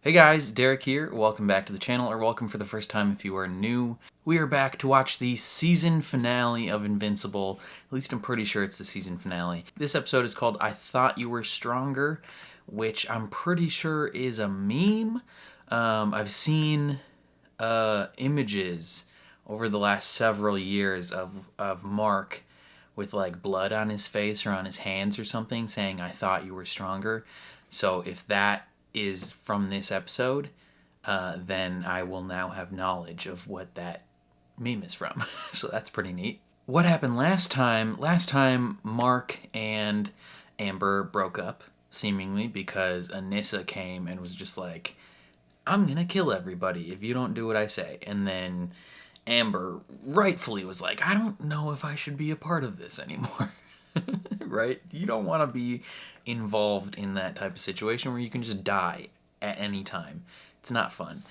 Hey guys, Derek here. Welcome back to the channel, or welcome for the first time if you are new. We are back to watch the season finale of Invincible. At least I'm pretty sure it's the season finale. This episode is called I Thought You Were Stronger, which I'm pretty sure is a meme. I've seen images over the last several years of Mark with like blood on his face or on his hands or something saying, I thought you were stronger. So if that is from this episode, then I will now have knowledge of what that meme is from. So that's pretty neat. What happened last time? Last time, Mark and Amber broke up, seemingly, because Anissa came and was just like, I'm gonna kill everybody if you don't do what I say. And then Amber rightfully was like, I don't know if I should be a part of this anymore. Right? You don't want to be involved in that type of situation where you can just die at any time. It's not fun.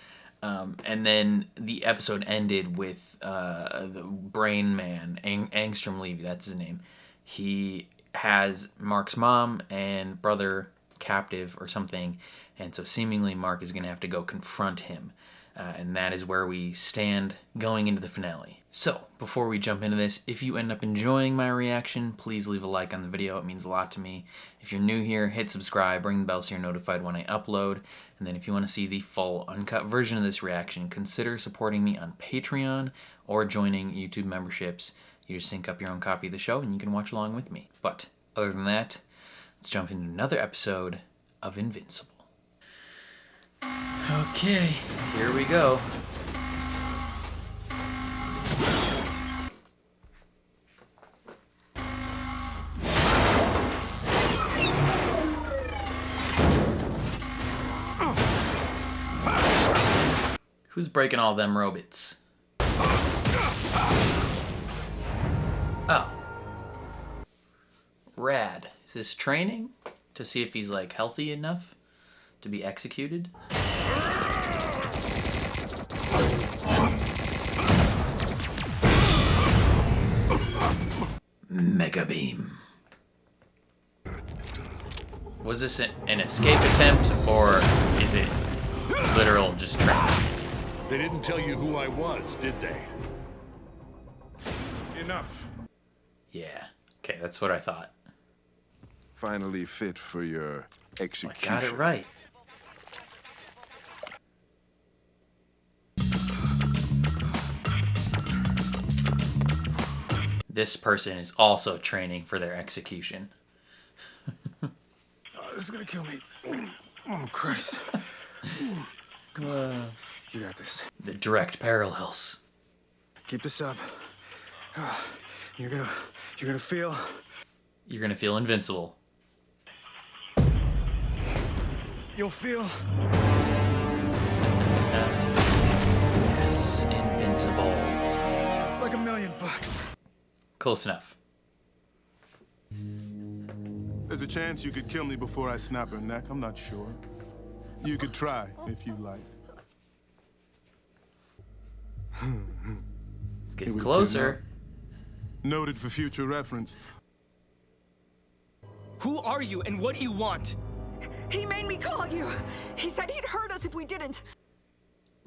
And then the episode ended with the Brain Man, Angstrom Levy, that's his name. He has Mark's mom and brother captive or something, and so seemingly Mark is going to have to go confront him. And that is where we stand going into the finale. So, before we jump into this, if you end up enjoying my reaction, please leave a like on the video. It means a lot to me. If you're new here, hit subscribe, ring the bell so you're notified when I upload. And then if you want to see the full uncut version of this reaction, consider supporting me on Patreon or joining YouTube memberships. You just sync up your own copy of the show and you can watch along with me. But other than that, let's jump into another episode of Invincible. Okay, here we go. Who's breaking all them robots? Oh. Rad. Is this training? To see if he's like healthy enough to be executed? Mega Beam. Was this an escape attempt, or is it literal just training? They didn't tell you who I was, did they? Enough. Yeah. Okay, that's what I thought. Finally fit for your execution. I got it right. This person is also training for their execution. Oh, this is gonna kill me. Oh, Christ. You got this. The direct parallels. Keep this up. You're gonna feel. You're gonna feel invincible. You'll feel. Yes, invincible. Like $1,000,000. Close enough. There's a chance you could kill me before I snap her neck. I'm not sure. You could try if you like. It's getting closer. Noted for future reference. Who are you and what do you want? He made me call you. He said he'd hurt us if we didn't.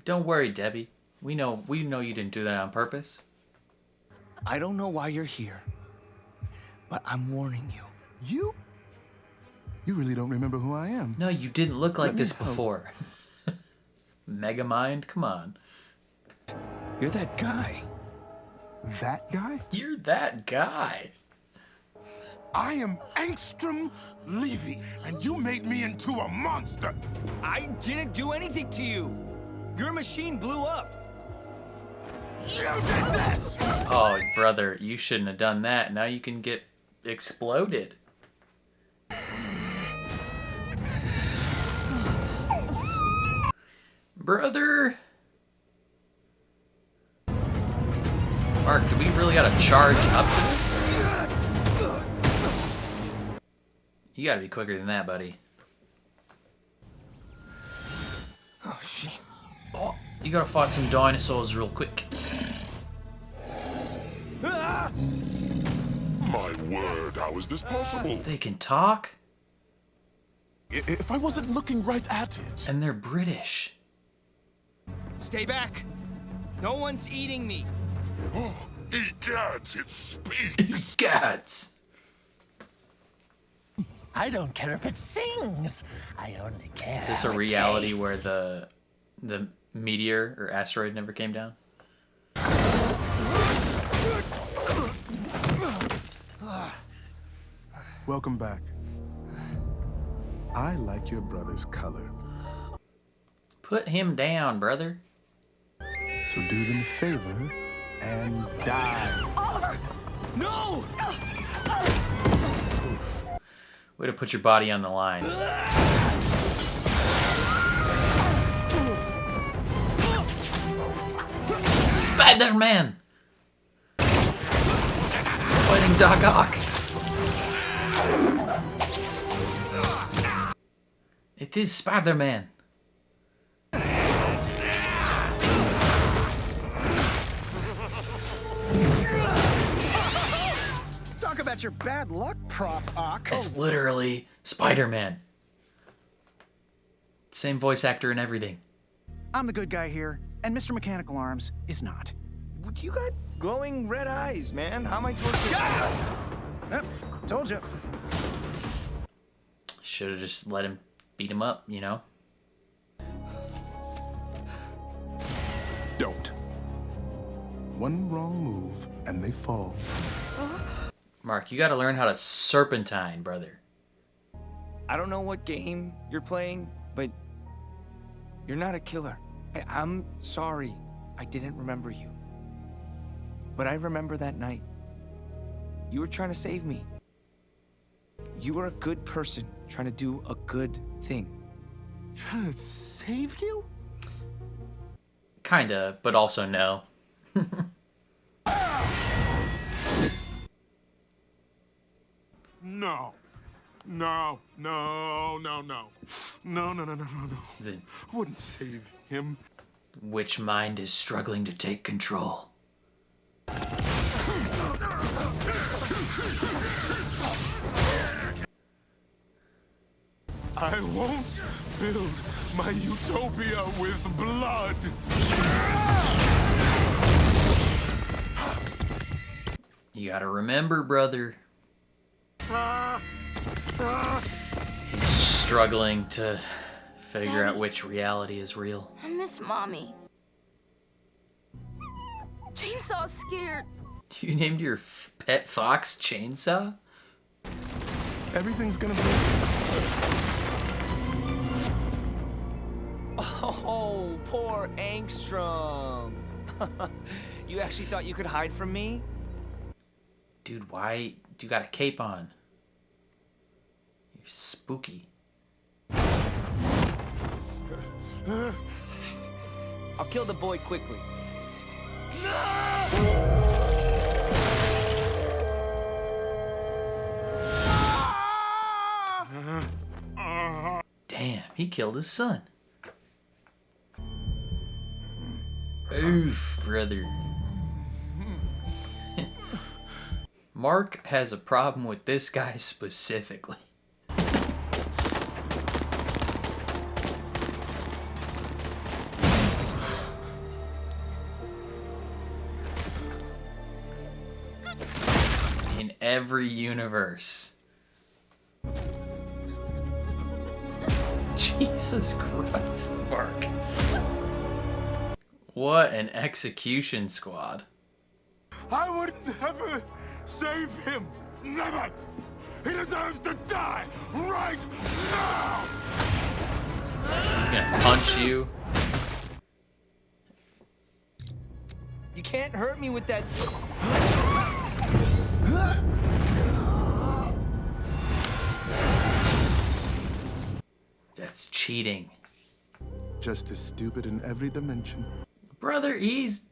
Don't worry, Debbie. We know you didn't do that on purpose. I don't know why you're here, but I'm warning you. You really don't remember who I am. No, you didn't look like this before. Megamind, come on. You're that guy. That guy? You're that guy. I am Angstrom Levy, and you made me into a monster. I didn't do anything to you. Your machine blew up. You did this! Oh, brother, you shouldn't have done that. Now you can get exploded. Brother. Mark, do we really gotta charge up to this? You gotta be quicker than that, buddy. Oh, shit. Oh, you gotta fight some dinosaurs real quick. My word, how is this possible? They can talk? if I wasn't looking right at it. And they're British. Stay back. No one's eating me. Oh, egads, it speaks. Gads. I don't care if it sings. I only care. Is this how a it reality tastes. where the meteor or asteroid never came down? Welcome back. I like your brother's color. Put him down, brother. So do them a favor and die. Oliver! No! Way to put your body on the line. Spider-Man! Fighting Doc Ock. It is Spider-Man. Talk about your bad luck, Prof. Ock. It's literally Spider-Man. Same voice actor and everything. I'm the good guy here, and Mr. Mechanical Arms is not. You got glowing red eyes, man. How am I supposed to... Yep, told you. Should have just let him beat him up, you know? Don't. One wrong move and they fall. Mark, you gotta learn how to serpentine, brother. I don't know what game you're playing, but you're not a killer. I'm sorry I didn't remember you. But I remember that night. You were trying to save me. You were a good person trying to do a good thing. Saved you? Kinda, but also no. No. No, no, no, no. No, no, no, no, no, no. The I wouldn't save him. witch mind is struggling to take control. I won't build my utopia with blood. You gotta remember, brother. He's struggling to figure out Daddy. which reality is real. I miss Mommy. Chainsaw's scared. You named your pet fox Chainsaw? Everything's gonna be... Oh, poor Angstrom. You actually thought you could hide from me? Dude, why do you got a cape on? You're spooky. I'll kill the boy quickly. Damn, he killed his son. Oof, brother. Mark has a problem with this guy specifically. In every universe. Jesus Christ, Mark. What an execution squad. I would never save him. Never. He deserves to die right now. He's gonna punch you. You can't hurt me with that. That's cheating. Just as stupid in every dimension. Brother, he's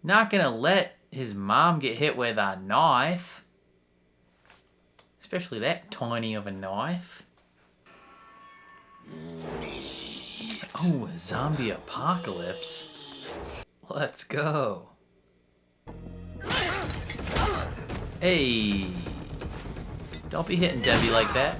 not gonna let his mom get hit with a knife. Especially that tiny of a knife. Oh, a zombie apocalypse. Let's go. Hey. Don't be hitting Debbie like that.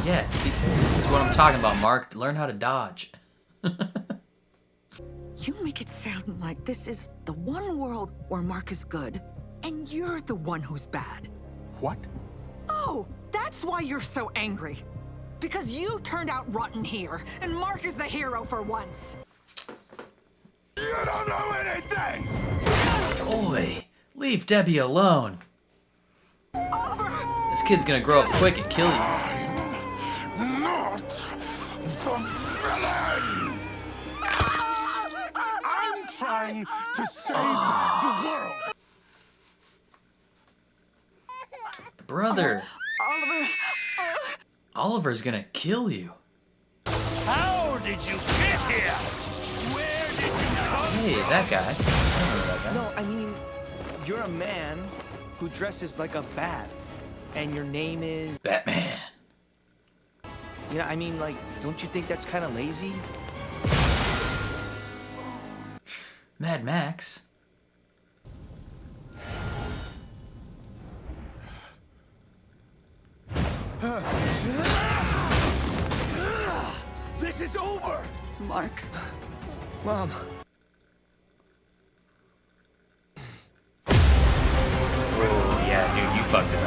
Yeah, see, this is what I'm talking about, Mark. Learn how to dodge. You make it sound like this is the one world where Mark is good, and you're the one who's bad. What? Oh, that's why you're so angry. Because you turned out rotten here, and Mark is the hero for once. You don't know anything! Boy, leave Debbie alone. Oliver! This kid's gonna grow up quick and kill you. Not the villain! I'm trying to save the world! Brother, Oliver! Oliver's gonna kill you. How did you get here? Where did you come? Hey, that guy. I don't know that guy. No, I mean, you're a man who dresses like a bat, and your name is... Batman. You know, I mean, like, don't you think that's kind of lazy? Mad Max. This is over! Mark. Mom. Oh, yeah, dude, you fucked up.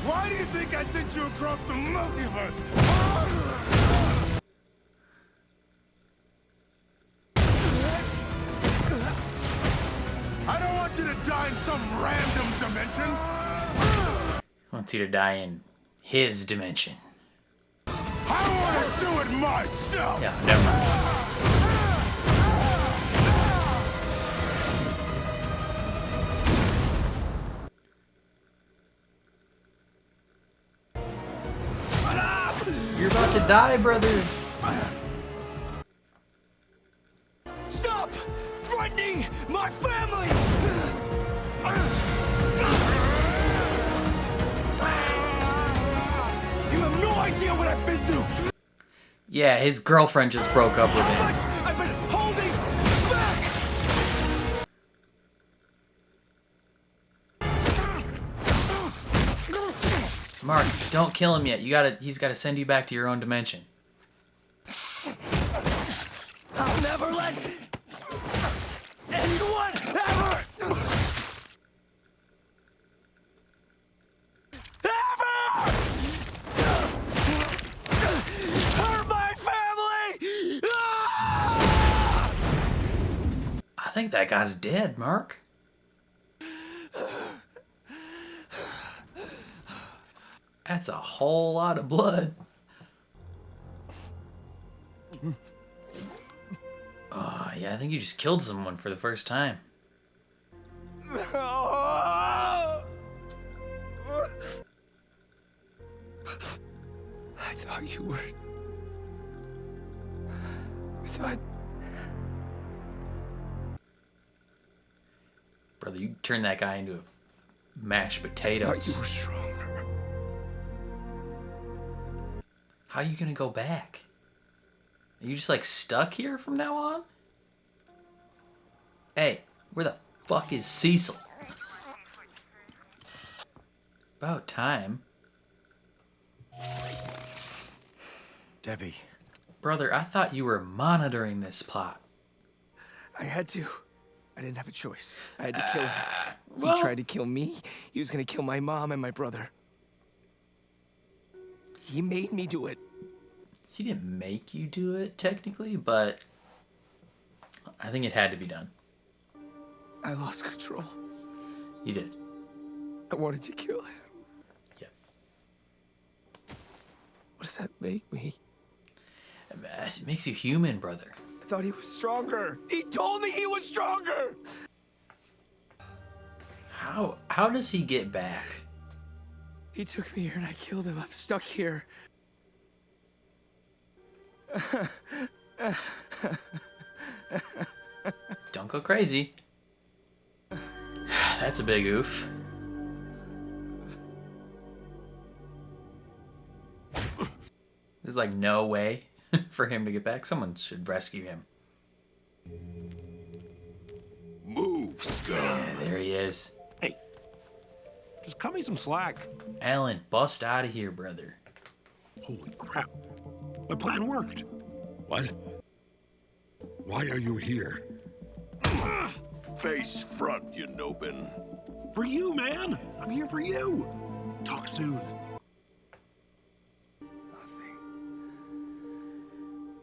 Why do you think I sent you across the multiverse? I don't want you to die in some random dimension. Wants you to die in his dimension. I want to do it myself. Yeah, never mind. You're about to die, brother. Stop threatening my family! You have no idea what I've been through! Yeah, his girlfriend just broke up with How him. much I've been holding back! Mark, don't kill him yet. He's gotta send you back to your own dimension. I'll never let anyone ever hurt my family! I think that guy's dead, Mark. That's a whole lot of blood. Oh, yeah, I think you just killed someone for the first time. I thought you were... I thought... Brother, you turned that guy into a mashed I thought potatoes. you were stronger. How are you gonna go back? Are you just like stuck here from now on? Hey, where the fuck is Cecil? About time. Debbie. Brother, I thought you were monitoring this plot. I had to. I didn't have a choice. I had to kill him. well- He tried to kill me. He was gonna kill my mom and my brother. He made me do it. He didn't make you do it, technically, but I think it had to be done. I lost control. You did. I wanted to kill him. Yeah. What does that make me? It makes you human, brother. I thought he was stronger. He told me he was stronger. How does he get back? He took me here and I killed him. I'm stuck here. Don't go crazy. That's a big oof. There's like no way for him to get back. Someone should rescue him. Move, scum. Yeah, there he is. Hey, just cut me some slack. Alan, bust out of here, brother. Holy crap. My plan worked. What? Why are you here? Face front, you Nobin. For you, man. I'm here for you. Talk soon.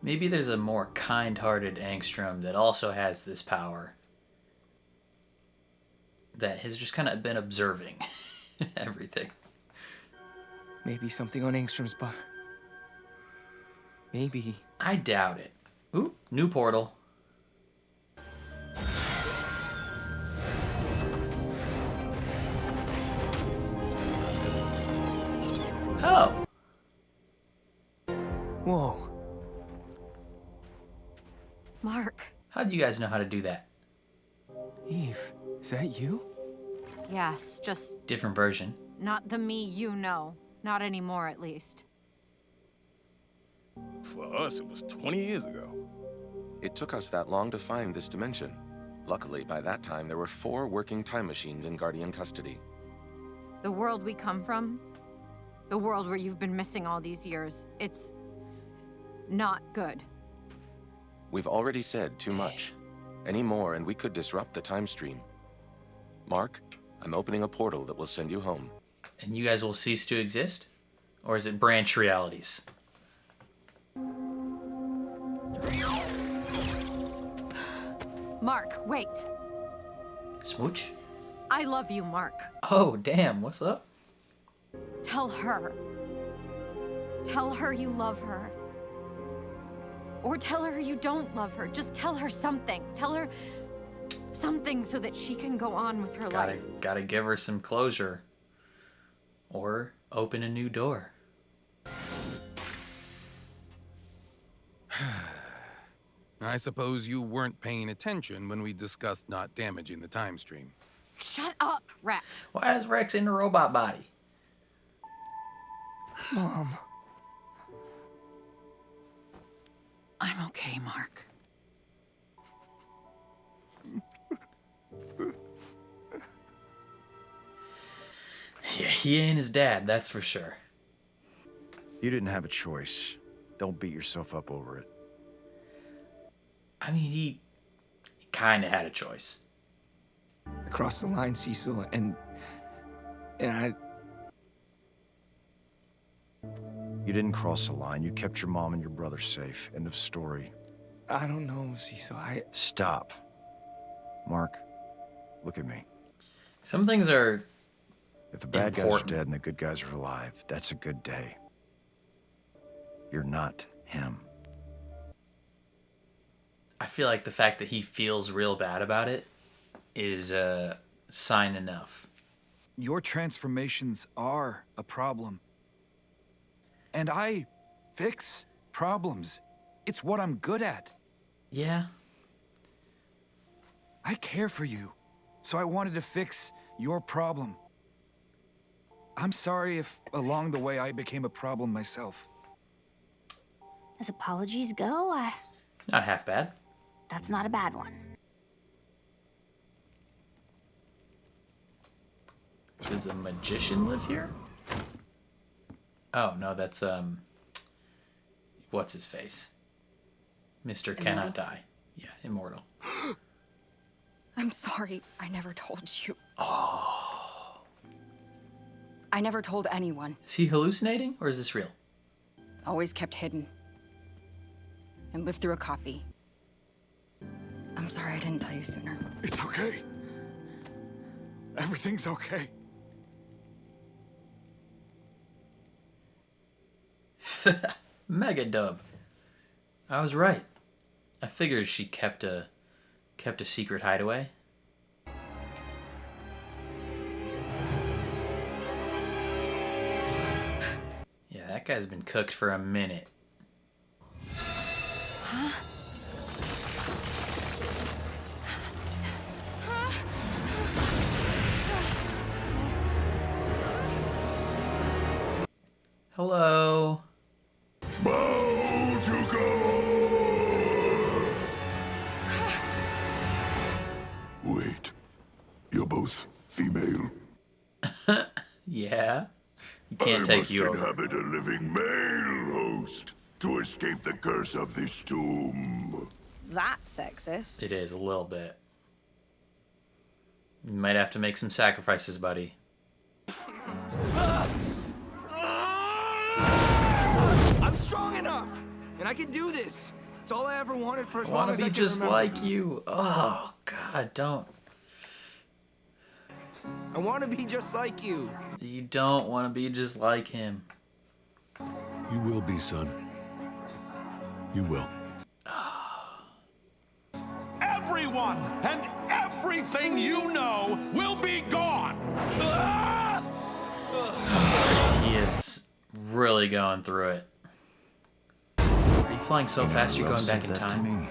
Maybe there's a more kind-hearted Angstrom that also has this power. That has just kind of been observing everything. Maybe something on Angstrom's butt. Maybe. I doubt it. Ooh, new portal. Oh. Whoa. Mark. How do you guys know how to do that? Eve, is that you? Yes, just Different version. not the me you know. Not anymore, at least. For us, it was 20 years ago. It took us that long to find this dimension. Luckily, by that time, there were 4 working time machines in Guardian custody. The world we come from, the world where you've been missing all these years, it's not good. We've already said too much. Any more, and we could disrupt the time stream. Mark, I'm opening a portal that will send you home. And you guys will cease to exist? Or is it branch realities? Mark, wait. Smooch? I love you, Mark. Oh, damn, what's up? Tell her. Tell her you love her. Or tell her you don't love her. Just tell her something. Tell her something so that she can go on with her life. Gotta give her some closure. Or open a new door. I suppose you weren't paying attention when we discussed not damaging the time stream. Shut up, Rex. Why is Rex in a robot body? Mom. I'm okay, Mark. Yeah, he ain't his dad, that's for sure. You didn't have a choice. Don't beat yourself up over it. I mean, he kind of had a choice. I crossed the line, Cecil, and I... You didn't cross the line. You kept your mom and your brother safe. End of story. I don't know, Cecil. Stop. Mark, look at me. Some things are If the bad guys are important. dead and the good guys are alive, that's a good day. You're not him. I feel like the fact that he feels real bad about it is sign enough. Your transformations are a problem. And I fix problems. It's what I'm good at. Yeah. I care for you, so I wanted to fix your problem. I'm sorry if along the way I became a problem myself. As apologies go, Not half bad. that's not a bad one. Does a magician live here? Oh, no, that's, what's his face? Mr. Cannot Die. Yeah, immortal. I'm sorry, I never told you. Oh. I never told anyone. Is he hallucinating, or is this real? Always kept hidden. And lived through a copy. I'm sorry I didn't tell you sooner. It's okay. Everything's okay. Mega dub. I was right. I figured she kept a secret hideaway. Yeah, that guy's been cooked for a minute. Huh? female? Yeah. You can't I take must you over. inhabit a living male host to escape the curse of this tomb. That's sexist. It is a little bit. You might have to make some sacrifices, buddy. I'm strong enough, and I can do this. It's all I ever wanted for as I long want as to I be can just remember. like you. Oh, God, don't. I want to be just like you. You don't want to be just like him. You will be, son. You will. Everyone and everything you know will be gone. He is really going through it. Are you flying so fast you're going back in time?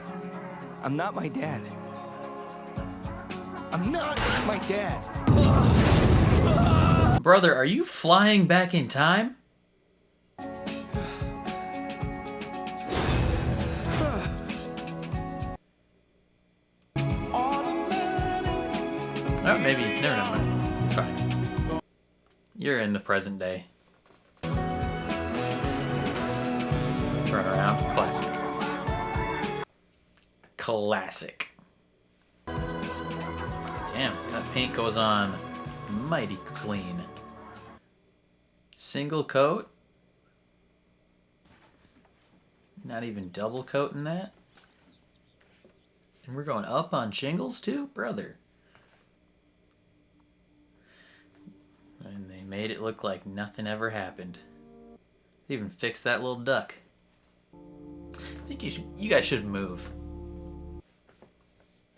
I'm not my dad. I'm not my dad. Brother, are you flying back in time? Oh, maybe. Never mind. You're fine. You're in the present day. Run around. Classic. Classic. Damn, that paint goes on mighty clean. Single coat? Not even double coating that? And we're going up on shingles too? Brother. And they made it look like nothing ever happened. They even fixed that little duck. I think you guys should move.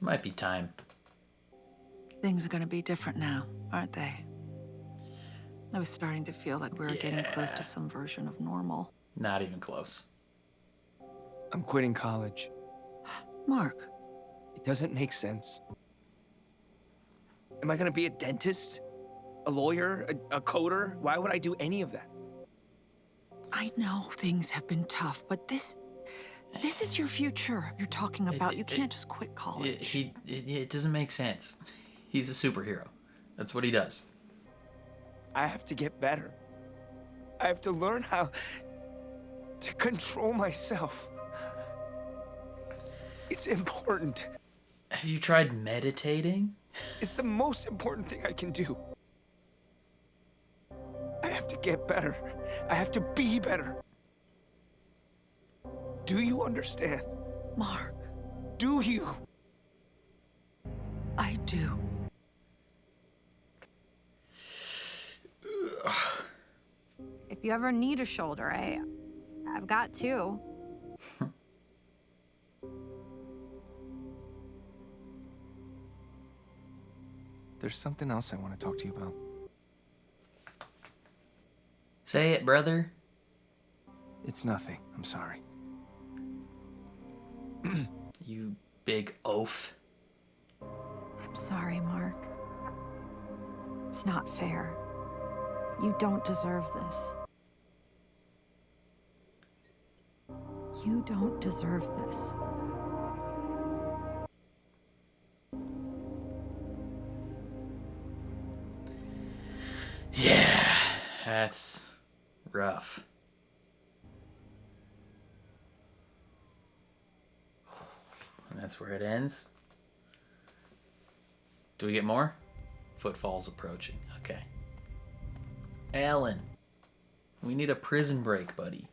Might be time. Things are gonna be different now, aren't they? I was starting to feel like we were getting close to some version of normal. Not even close. I'm quitting college. Mark. It doesn't make sense. Am I gonna be a dentist? A lawyer? A coder? Why would I do any of that? I know things have been tough, but this is your future you're talking about. You can't just quit college. It doesn't make sense. He's a superhero. That's what he does. I have to get better. I have to learn how to control myself. It's important. Have you tried meditating? It's the most important thing I can do. I have to get better. I have to be better. Do you understand? Mark. Do you? I do. If you ever need a shoulder, I've got two. There's something else I want to talk to you about. Say it, brother. It's nothing. I'm sorry. You big oaf. I'm sorry, Mark. It's not fair. You don't deserve this. You don't deserve this. Yeah, that's rough. And that's where it ends. Do we get more? Footfalls approaching. Okay. Alan, we need a prison break, buddy.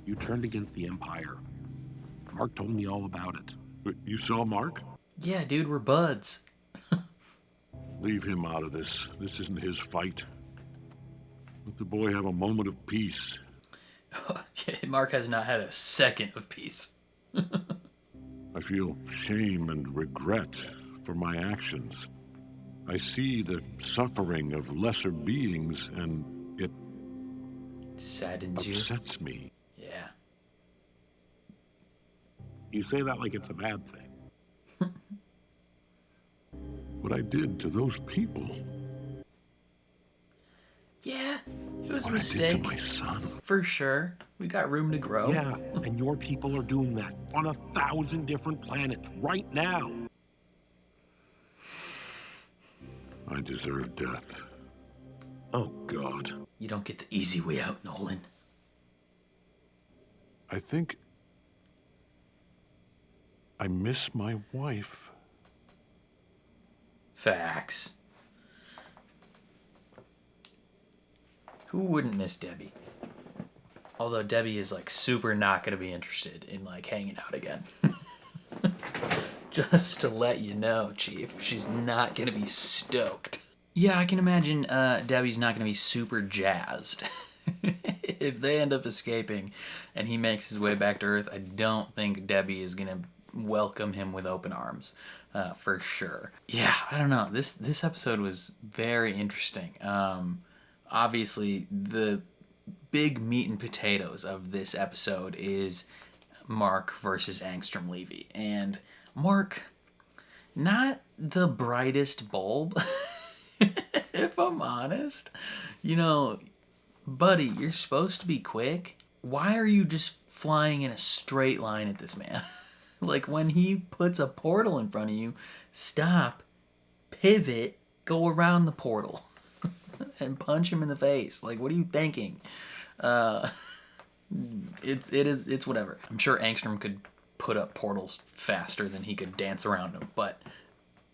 You turned against the Empire. Mark told me all about it. You saw Mark? Yeah, dude, we're buds. Leave him out of this. This isn't his fight. Let the boy have a moment of peace. Mark has not had a second of peace. I feel shame and regret for my actions. I see the suffering of lesser beings, and it saddens you. Upsets me. Yeah. You say that like it's a bad thing. What I did to those people. Yeah, it was a What I did mistake. to my son. For sure. We got room to grow. Yeah, and your people are doing that on 1,000 different planets right now. I deserve death. Oh, God. You don't get the easy way out, Nolan. I think I miss my wife. Facts. Who wouldn't miss Debbie? Although Debbie is like super not going to be interested in like hanging out again. Just to let you know, Chief, she's not going to be stoked. Yeah, I can imagine Debbie's not going to be super jazzed. If they end up escaping and he makes his way back to Earth, I don't think Debbie is going to welcome him with open arms, for sure. Yeah, I don't know. This episode was very interesting. Obviously, the big meat and potatoes of this episode is Mark versus Angstrom Levy. And Mark, not the brightest bulb, if I'm honest. You know, buddy, you're supposed to be quick. Why are you just flying in a straight line at this man? Like, when he puts a portal in front of you, stop, pivot, go around the portal, and punch him in the face. Like, what are you thinking? It's whatever. I'm sure Angstrom could put up portals faster than he could dance around them. But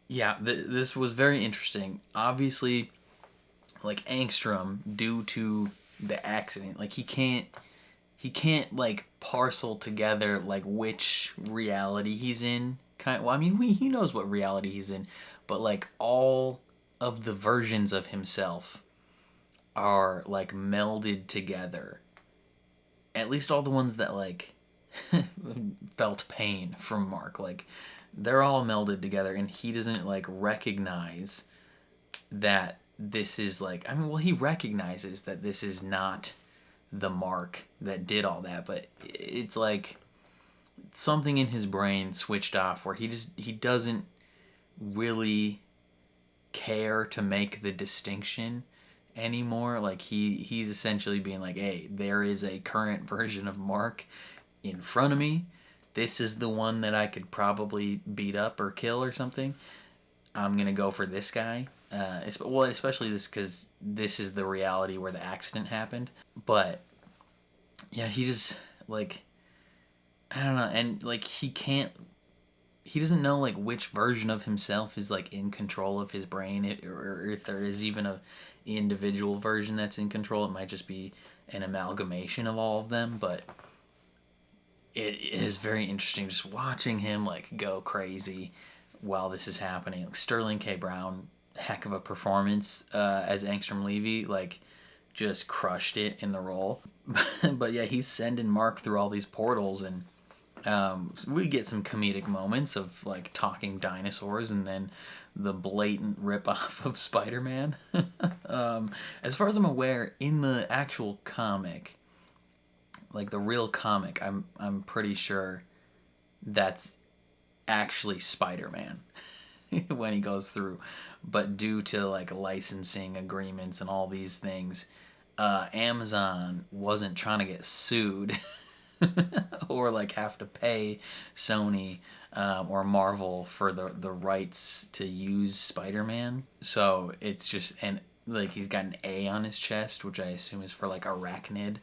yeah, this was very interesting. Obviously, like, Angstrom, due to the accident, like, he can't like parcel together like which reality he's in. Well, I mean, he knows what reality he's in, but like all of the versions of himself are like melded together. At least all the ones that like felt pain from Mark, like they're all melded together, and he doesn't like recognize that this is like, I mean, well, he recognizes that this is not the Mark that did all that, but it's like something in his brain switched off where he doesn't really care to make the distinction anymore. Like he's essentially being like, hey, there is a current version of Mark in front of me. This is the one that I could probably beat up or kill or something. I'm gonna go for this guy. Well, especially this, because this is the reality where the accident happened. But yeah, he just like, I don't know, and like he doesn't know like which version of himself is like in control of his brain, or if there is even a individual version that's in control. It might just be an amalgamation of all of them. But it is very interesting just watching him like go crazy while this is happening. Like, Sterling K. Brown, heck of a performance as Angstrom Levy, like just crushed it in the role. But yeah, he's sending Mark through all these portals, and we get some comedic moments of like talking dinosaurs and then the blatant ripoff of Spider-Man. As far as I'm aware, in the actual comic, like the real comic, I'm pretty sure that's actually Spider-Man when he goes through. But due to like licensing agreements and all these things, Amazon wasn't trying to get sued or like have to pay Sony or Marvel for the rights to use Spider-Man. So it's just, and like he's got an A on his chest, which I assume is for like arachnid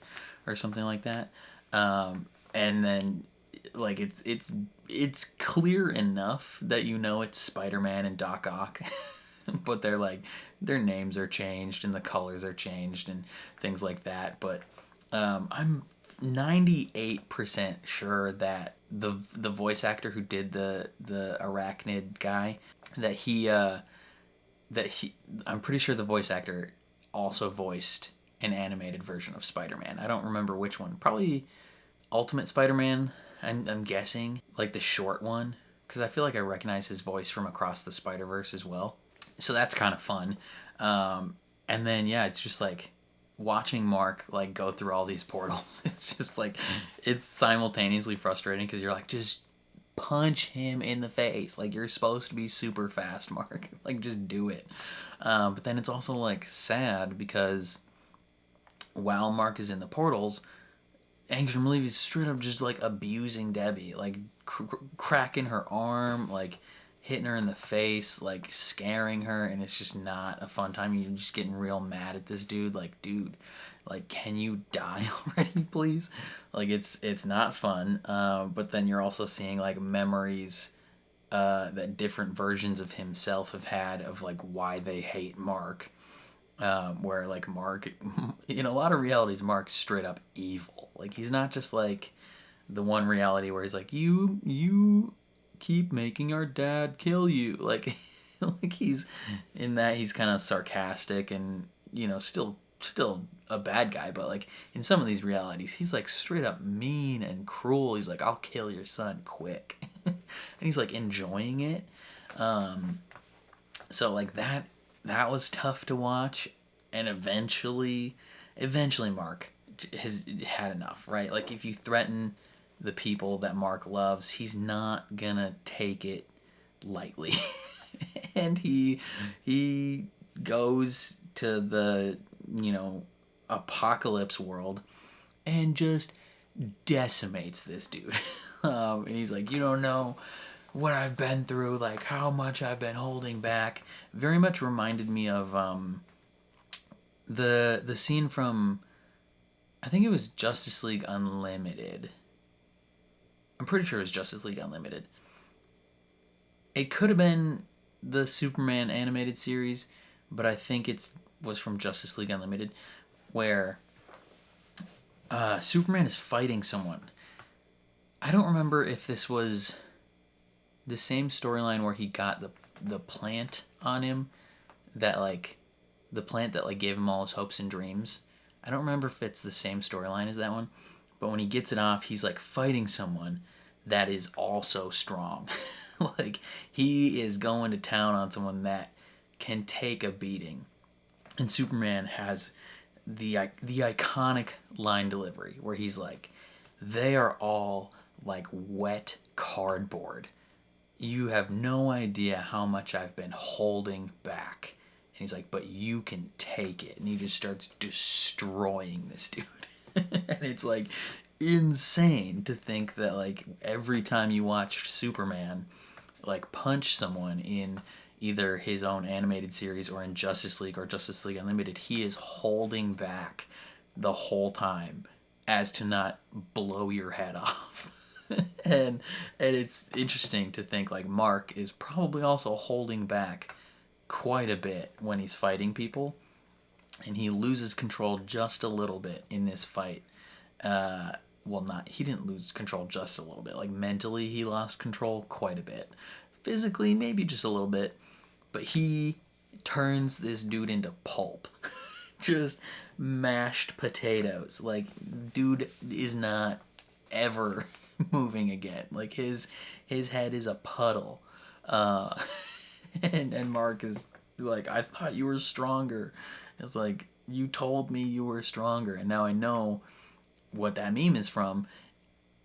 or something like that. And then like it's clear enough that you know it's Spider-Man and Doc Ock. But they're like, their names are changed and the colors are changed and things like that. But I'm 98% sure that the voice actor who did the arachnid guy, I'm pretty sure the voice actor also voiced an animated version of Spider-Man. I don't remember which one. Probably Ultimate Spider-Man, I'm guessing, like the short one, because I feel like I recognize his voice from Across the Spider-Verse as well. So that's kind of fun. And then yeah, it's just like watching Mark like go through all these portals. It's just like, it's simultaneously frustrating because you're like, just punch him in the face. Like, you're supposed to be super fast, Mark. Like, just do it. But then it's also like sad because while Mark is in the portals, Angstrom Levy's straight up just like abusing Debbie, like cracking her arm, like hitting her in the face, like scaring her, and it's just not a fun time. You're just getting real mad at this dude. Like, dude, like, can you die already, please? Like, it's not fun. But then you're also seeing like memories that different versions of himself have had of like why they hate Mark. Where like Mark, in a lot of realities, Mark's straight up evil. Like, he's not just like the one reality where he's like, you keep making our dad kill you. Like, like he's in that he's kind of sarcastic and, you know, still a bad guy, but like in some of these realities he's like straight up mean and cruel. He's like, I'll kill your son quick. And he's like enjoying it. So like that was tough to watch. And eventually Mark has had enough, right? Like, if you threaten the people that Mark loves, he's not gonna take it lightly. And he goes to the, you know, apocalypse world and just decimates this dude. And he's like, you don't know what I've been through, like how much I've been holding back. Very much reminded me of the scene from, I think it was Justice League Unlimited. I'm pretty sure it was Justice League Unlimited. It could have been the Superman animated series, but I think it was from Justice League Unlimited, where Superman is fighting someone. I don't remember if this was the same storyline where he got the plant on him, that like the plant that like gave him all his hopes and dreams. I don't remember if it's the same storyline as that one, but when he gets it off, he's like fighting someone that is also strong. Like, he is going to town on someone that can take a beating. And Superman has the iconic line delivery where he's like, they are all like wet cardboard. You have no idea how much I've been holding back. And he's like, but you can take it. And he just starts destroying this dude. And it's like insane to think that like every time you watch Superman like punch someone in either his own animated series or in Justice League or Justice League Unlimited, he is holding back the whole time as to not blow your head off. and it's interesting to think like Mark is probably also holding back quite a bit when he's fighting people, and he loses control just a little bit in this fight. He didn't lose control just a little bit. Like, mentally, he lost control quite a bit. Physically, maybe just a little bit. But he turns this dude into pulp. Just mashed potatoes. Like, dude is not ever moving again. Like, his head is a puddle. And Mark is like, I thought you were stronger. It's like, you told me you were stronger, and now I know what that meme is from.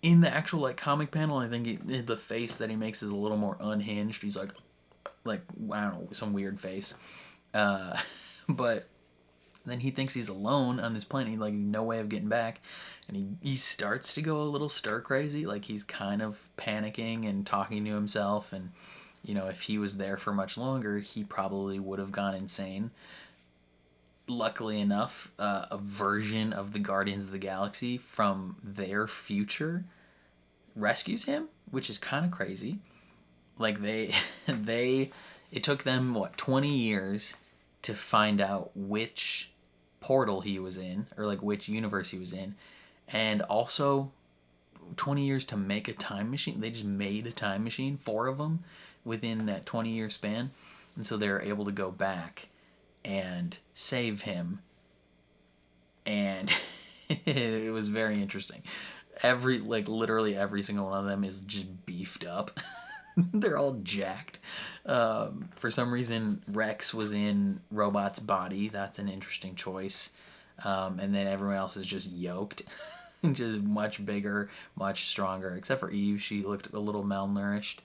In the actual like comic panel, I think the face that he makes is a little more unhinged. He's like I don't know, some weird face. But then he thinks he's alone on this planet. He's like, no way of getting back. And he starts to go a little stir crazy. Like, he's kind of panicking and talking to himself. And, you know, if he was there for much longer, he probably would have gone insane. Luckily enough, a version of the Guardians of the Galaxy from their future rescues him, which is kind of crazy. Like, it took them, 20 years to find out which portal he was in, or like which universe he was in, and also 20 years to make a time machine. They just made a time machine, 4 of them, within that 20-year span, and so they were able to go back and save him. And it was very interesting. Literally every single one of them is just beefed up. They're all jacked. For some reason, Rex was in Robot's body. That's an interesting choice. And then everyone else is just yoked. Just much bigger, much stronger. Except for Eve, she looked a little malnourished.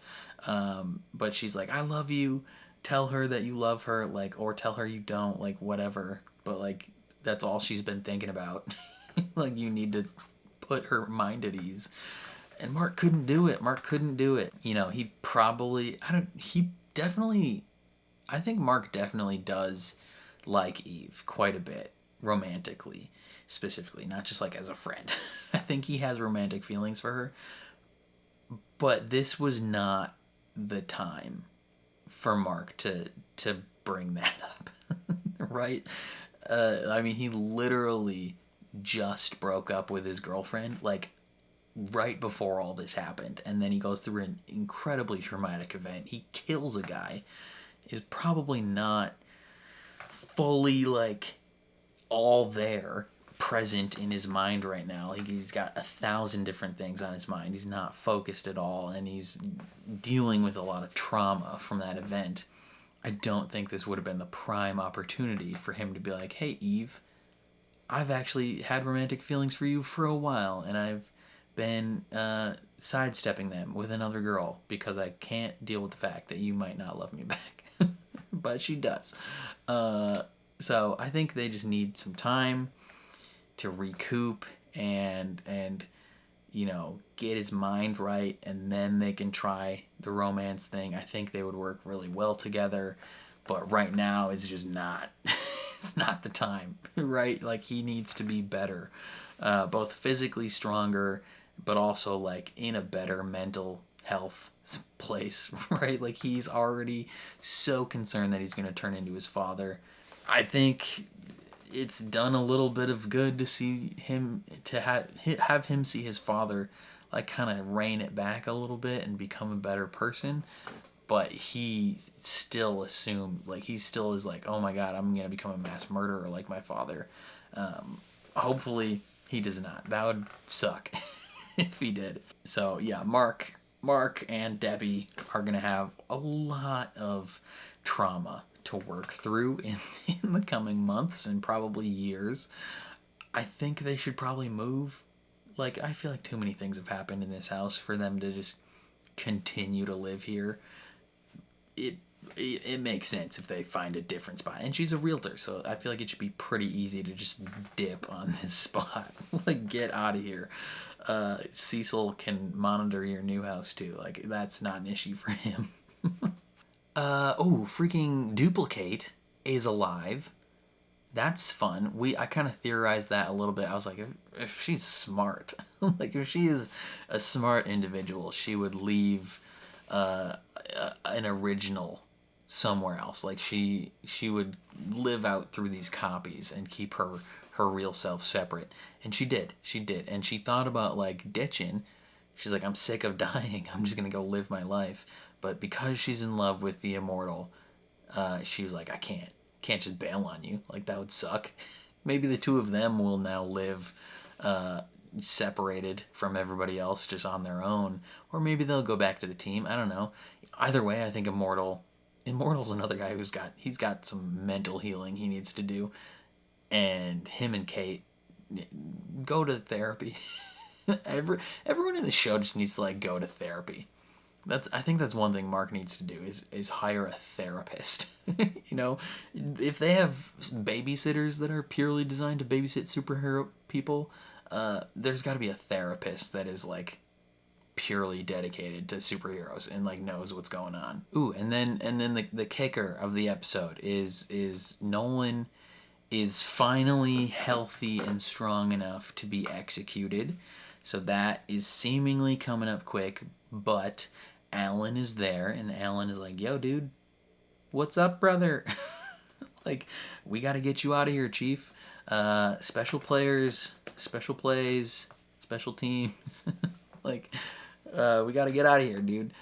But she's like, I love you. Tell her that you love her, like, or tell her you don't, like, whatever. But, like, that's all she's been thinking about. Like, you need to put her mind at ease. And Mark couldn't do it. Mark couldn't do it. You know, he probably, I think Mark definitely does like Eve quite a bit, romantically, specifically, not just like as a friend. I think he has romantic feelings for her, but this was not the time for Mark to bring that up, right? I mean, he literally just broke up with his girlfriend, like, right before all this happened, and then he goes through an incredibly traumatic event. He kills a guy, is probably not fully, like, all there, present in his mind right now. Like, he's got 1,000 different things on his mind. He's not focused at all, and he's dealing with a lot of trauma from that event. I don't think this would have been the prime opportunity for him to be like, hey, Eve, I've actually had romantic feelings for you for a while, and I've been sidestepping them with another girl because I can't deal with the fact that you might not love me back. But she does. So I think they just need some time to recoup and you know, get his mind right, and then they can try the romance thing. I think they would work really well together, but right now it's just not it's not the time, right? Like, he needs to be better, both physically stronger, but also like in a better mental health place, right? Like, he's already so concerned that he's going to turn into his father. I think it's done a little bit of good to see him, to have him see his father, like, kind of rein it back a little bit and become a better person. But he still assumed, like, he still is like, oh my god, I'm gonna become a mass murderer like my father. Hopefully he does not. That would suck if he did. So yeah, Mark and Debbie are gonna have a lot of trauma to work through in the coming months and probably years. I think they should probably move. Like, I feel like too many things have happened in this house for them to just continue to live here. It makes sense if they find a different spot. And she's a realtor, so I feel like it should be pretty easy to just dip on this spot. Like, get out of here. Cecil can monitor your new house too. Like, that's not an issue for him. Oh, freaking Duplicate is alive. That's fun. I kind of theorized that a little bit. I was like, if she's smart, like, if she is a smart individual, she would leave an original somewhere else. Like, she would live out through these copies and keep her real self separate. And she did. And she thought about, like, ditching. She's like, I'm sick of dying. I'm just going to go live my life. But because she's in love with the immortal, she was like, I can't just bail on you. Like, that would suck. Maybe the two of them will now live separated from everybody else, just on their own. Or maybe they'll go back to the team. I don't know. Either way, I think Immortal's another guy he's got some mental healing he needs to do. And him and Kate, go to therapy. Everyone in the show just needs to, like, go to therapy. I think that's one thing Mark needs to do is hire a therapist. You know, if they have babysitters that are purely designed to babysit superhero people, there's got to be a therapist that is, like, purely dedicated to superheroes and, like, knows what's going on. Ooh, and then the kicker of the episode is Nolan is finally healthy and strong enough to be executed. So that is seemingly coming up quick, but Alan is there, and Alan is like, yo, dude, what's up, brother? Like, we got to get you out of here, Chief. Special players, special plays, special teams. Like, we got to get out of here, dude.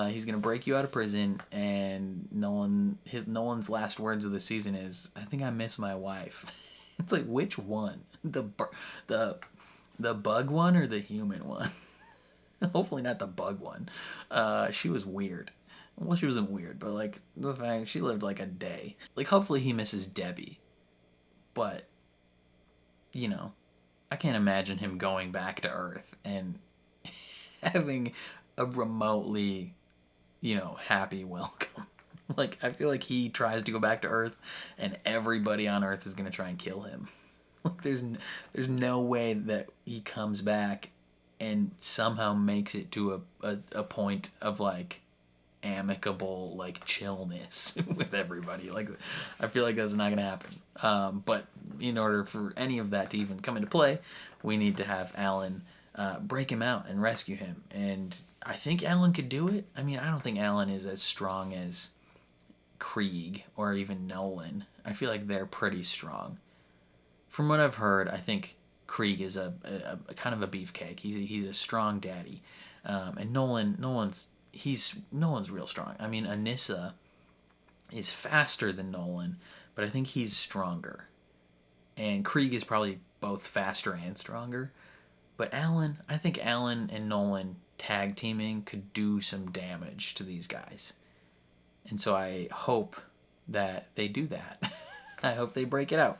He's going to break you out of prison, and Nolan's last words of the season is, I think I miss my wife. It's like, which one? The bug one or the human one? Hopefully not the bug one. She was weird. Well, she wasn't weird, but, like, the fact she lived, like, a day. Like, hopefully he misses Debbie. But, you know, I can't imagine him going back to Earth and having a remotely, you know, happy welcome. Like, I feel like he tries to go back to Earth and everybody on Earth is going to try and kill him. Like, there's no way that he comes back and somehow makes it to a point of like amicable like chillness with everybody. Like, I feel like that's not gonna happen. But in order for any of that to even come into play, we need to have Alan break him out and rescue him. And I think Alan could do it. I mean, I don't think Alan is as strong as Krieg or even Nolan. I feel like they're pretty strong. From what I've heard, I think Krieg is a kind of a beefcake. He's a strong daddy, and Nolan's real strong. I mean, Anissa is faster than Nolan, but I think he's stronger. And Krieg is probably both faster and stronger. But I think Alan and Nolan tag teaming could do some damage to these guys. And so I hope that they do that. I hope they break it out.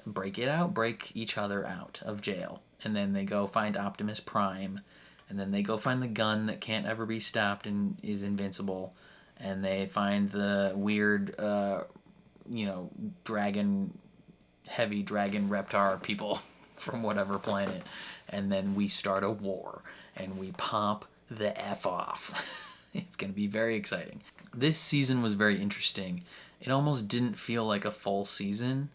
Break each other out of jail. And then they go find Optimus Prime. And then they go find the gun that can't ever be stopped and is invincible. And they find the weird, heavy dragon reptar people from whatever planet. And then we start a war. And we pop the F off. It's going to be very exciting. This season was very interesting. It almost didn't feel like a full season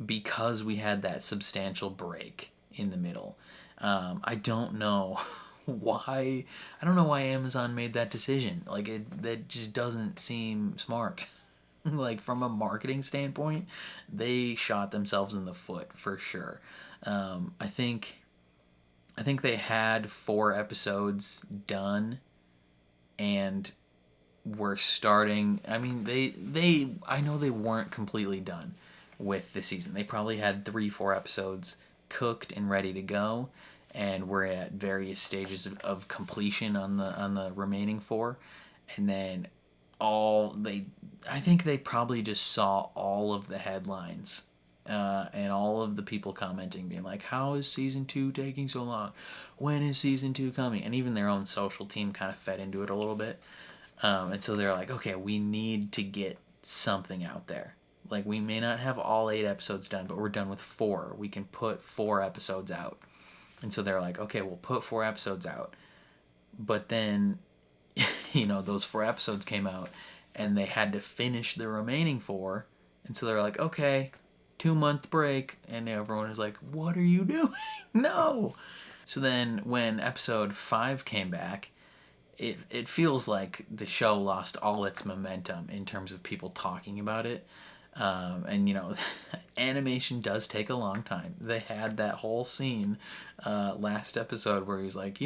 because we had that substantial break in the middle. I don't know why. I don't know why Amazon made that decision. Like, that just doesn't seem smart. Like, from a marketing standpoint, they shot themselves in the foot for sure. I think they had 4 episodes done, and were starting. I mean, I know they weren't completely done with the season. They probably had 3-4 episodes cooked and ready to go, and we're at various stages of completion on the remaining 4. And then I think they probably just saw all of the headlines and all of the people commenting, being like, how is season 2 taking so long? When is season 2 coming? And even their own social team kind of fed into it a little bit. And so they're like, okay, we need to get something out there. Like, we may not have all 8 episodes done, but we're done with 4. We can put 4 episodes out. And so they're like, okay, we'll put 4 episodes out. But then, those 4 episodes came out, and they had to finish the remaining 4. And so they're like, okay, 2-month break. And everyone is like, what are you doing? No! So then when episode 5 came back, it feels like the show lost all its momentum in terms of people talking about it. And animation does take a long time. They had that whole scene last episode where he's like,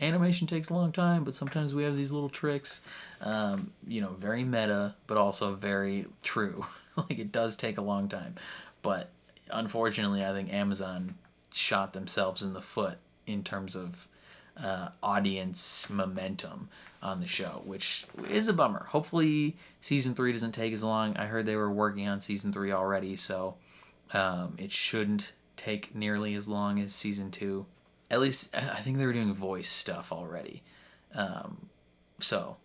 animation takes a long time, but sometimes we have these little tricks. Very meta, but also very true. Like, it does take a long time. But unfortunately, I think Amazon shot themselves in the foot in terms of audience momentum on the show, which is a bummer. Hopefully season 3 doesn't take as long. I heard they were working on season 3 already, so it shouldn't take nearly as long as season 2. At least I think they were doing voice stuff already. So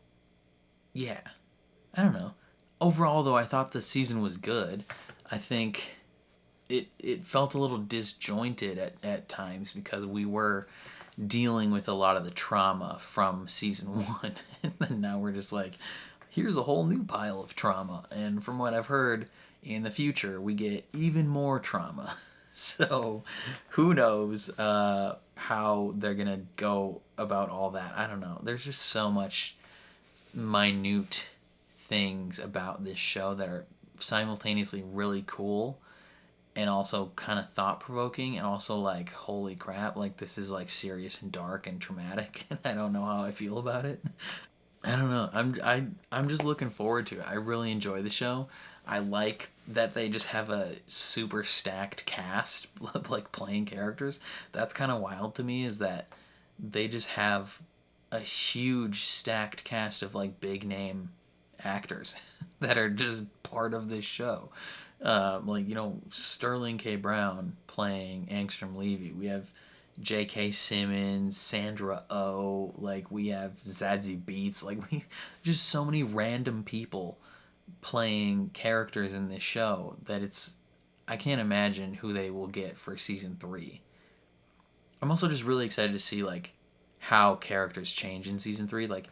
yeah, I don't know. Overall, though, I thought the season was good. I think it felt a little disjointed at times because we were dealing with a lot of the trauma from season 1, and then now we're just like, here's a whole new pile of trauma. And from what I've heard, in the future we get even more trauma. So who knows how they're gonna go about all that. I don't know. There's just so much minute things about this show that are simultaneously really cool and also kind of thought-provoking, and also like, holy crap, like, this is like serious and dark and traumatic, and I don't know how I feel about it. I don't know. I'm just looking forward to it. I really enjoy the show. I like that they just have a super stacked cast, like, playing characters. That's kind of wild to me, is that they just have a huge stacked cast of like big name actors that are just part of this show. Sterling K. Brown playing Angstrom Levy. We have J.K. Simmons, Sandra Oh, like, we have Zazie Beetz. Like, we just so many random people playing characters in this show that I can't imagine who they will get for season 3. I'm also just really excited to see like how characters change in season 3. Like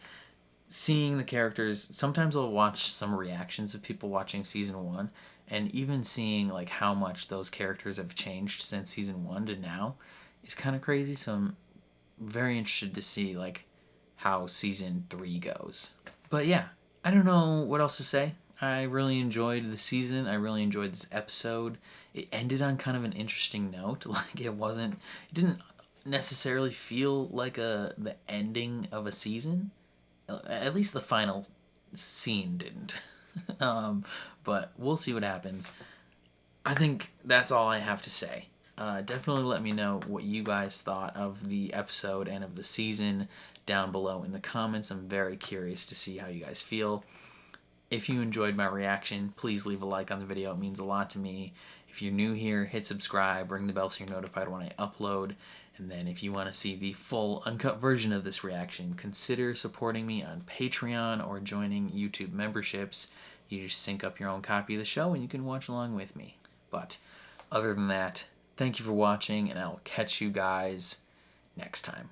seeing the characters, sometimes I'll watch some reactions of people watching season 1, and even seeing like how much those characters have changed since season 1 to now is kind of crazy. So I'm very interested to see like how season 3 goes. But yeah, I don't know what else to say. I really enjoyed the season. I really enjoyed this episode. It ended on kind of an interesting note. Like it didn't necessarily feel like the ending of a season. At least the final scene didn't. But we'll see what happens. I think that's all I have to say. Definitely let me know what you guys thought of the episode and of the season down below in the comments. I'm very curious to see how you guys feel. If you enjoyed my reaction, please leave a like on the video. It means a lot to me. If you're new here, hit subscribe, ring the bell so you're notified when I upload. And then if you want to see the full uncut version of this reaction, consider supporting me on Patreon or joining YouTube memberships. You just sync up your own copy of the show and you can watch along with me. But other than that, thank you for watching, and I'll catch you guys next time.